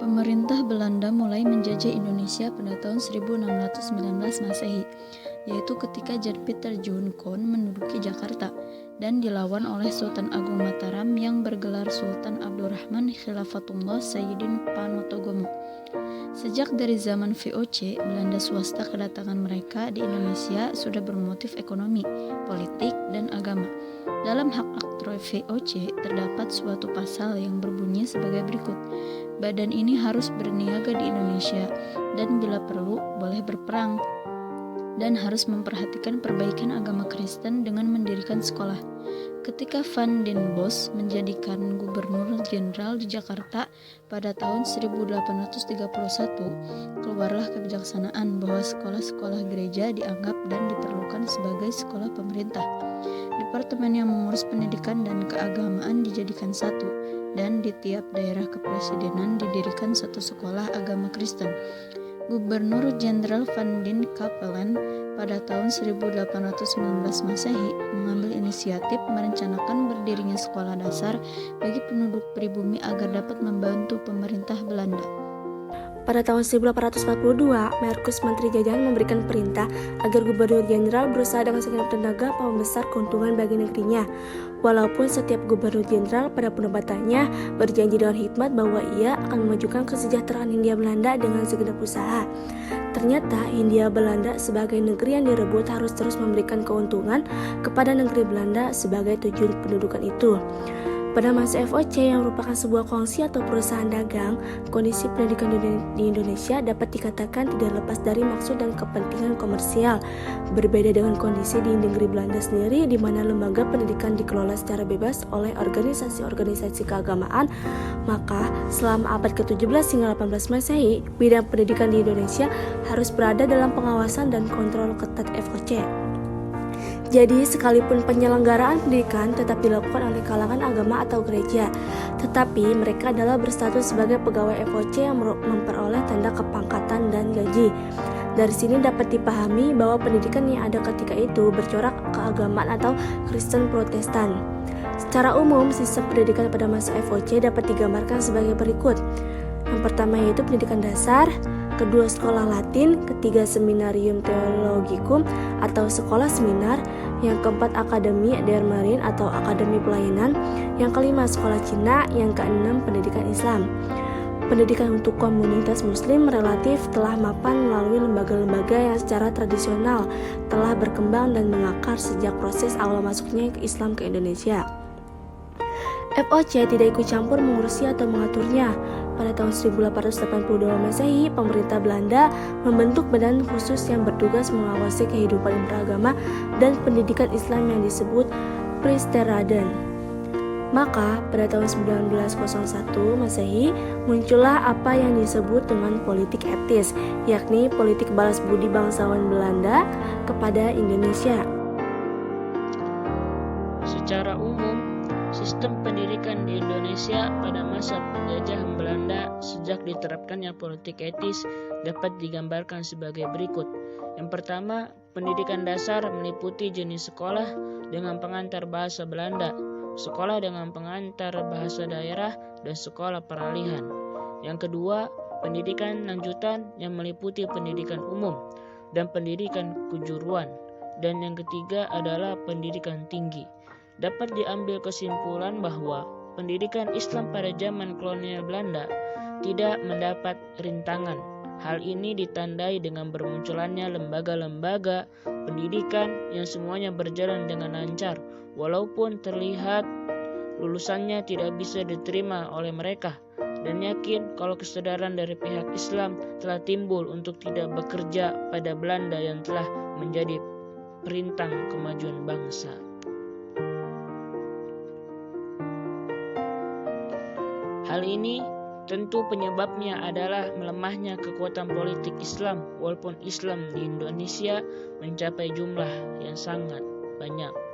Pemerintah Belanda mulai menjajah Indonesia pada tahun 1619 Masehi, yaitu ketika Jan Pieter Joen Koen menduduki Jakarta dan dilawan oleh Sultan Agung Mataram yang bergelar Sultan Abdurrahman Khilafatullah Sayyidin Panotogomo. Sejak dari zaman VOC, Belanda swasta kedatangan mereka di Indonesia sudah bermotif ekonomi, politik, dan agama. Dalam hak akte VOC terdapat suatu pasal yang berbunyi sebagai berikut. Badan ini harus berniaga di Indonesia dan bila perlu boleh berperang dan harus memperhatikan perbaikan agama Kristen dengan mendirikan sekolah. Ketika Van den Bosch menjadikan gubernur jenderal di Jakarta pada tahun 1831, keluarlah kebijaksanaan bahwa sekolah-sekolah gereja dianggap dan diperlukan sebagai sekolah pemerintah. Departemen yang mengurus pendidikan dan keagamaan dijadikan satu, dan di tiap daerah kepresidenan didirikan satu sekolah agama Kristen. Gubernur Jenderal Van den Capellen pada tahun 1819 Masehi mengambil inisiatif merencanakan berdirinya sekolah dasar bagi penduduk pribumi agar dapat membantu pemerintah Belanda. Pada tahun 1842, Markus Menteri Jajahan memberikan perintah agar Gubernur Jenderal berusaha dengan segenap tenaga membesar keuntungan bagi negerinya. Walaupun setiap Gubernur Jenderal pada penebatannya berjanji dengan hikmat bahwa ia akan memajukan kesejahteraan Hindia Belanda dengan segenap usaha. Ternyata Hindia Belanda sebagai negeri yang direbut harus terus memberikan keuntungan kepada negeri Belanda sebagai tujuan pendudukan itu. Pada masa VOC yang merupakan sebuah kongsi atau perusahaan dagang, kondisi pendidikan di Indonesia dapat dikatakan tidak lepas dari maksud dan kepentingan komersial. Berbeda dengan kondisi di negeri Belanda sendiri, di mana lembaga pendidikan dikelola secara bebas oleh organisasi-organisasi keagamaan, maka selama abad ke-17 hingga 18 Masehi, bidang pendidikan di Indonesia harus berada dalam pengawasan dan kontrol ketat VOC. Jadi, sekalipun penyelenggaraan pendidikan tetap dilakukan oleh kalangan agama atau gereja, tetapi mereka adalah berstatus sebagai pegawai VOC yang memperoleh tanda kepangkatan dan gaji. Dari sini dapat dipahami bahwa pendidikan yang ada ketika itu bercorak keagamaan atau Kristen Protestan. Secara umum, sistem pendidikan pada masa VOC dapat digambarkan sebagai berikut. Yang pertama yaitu pendidikan dasar, kedua sekolah Latin, ketiga seminarium theologicum atau sekolah seminar, yang keempat akademi der Marine atau akademi pelayanan, yang kelima sekolah Cina, yang keenam pendidikan Islam. Pendidikan untuk komunitas muslim relatif telah mapan melalui lembaga-lembaga yang secara tradisional telah berkembang dan mengakar sejak proses awal masuknya Islam ke Indonesia. VOC tidak ikut campur mengurusi atau mengaturnya. Pada tahun 1882 Masehi, pemerintah Belanda membentuk badan khusus yang bertugas mengawasi kehidupan beragama dan pendidikan Islam yang disebut Priesterraden. Maka, pada tahun 1901 Masehi, muncullah apa yang disebut dengan politik etis, yakni politik balas budi bangsawan Belanda kepada Indonesia. Secara umum, sistem pendidikan di Indonesia pada masa penjajahan Belanda sejak diterapkannya politik etis dapat digambarkan sebagai berikut. Yang pertama, pendidikan dasar meliputi jenis sekolah dengan pengantar bahasa Belanda, sekolah dengan pengantar bahasa daerah, dan sekolah peralihan. Yang kedua, pendidikan lanjutan yang meliputi pendidikan umum dan pendidikan kejuruan. Dan yang ketiga adalah pendidikan tinggi. Dapat diambil kesimpulan bahwa pendidikan Islam pada zaman kolonial Belanda tidak mendapat rintangan. Hal ini ditandai dengan bermunculannya lembaga-lembaga pendidikan yang semuanya berjalan dengan lancar, walaupun terlihat lulusannya tidak bisa diterima oleh mereka, dan yakin kalau kesadaran dari pihak Islam telah timbul untuk tidak bekerja pada Belanda yang telah menjadi perintang kemajuan bangsa. Hal ini tentu penyebabnya adalah melemahnya kekuatan politik Islam, walaupun Islam di Indonesia mencapai jumlah yang sangat banyak.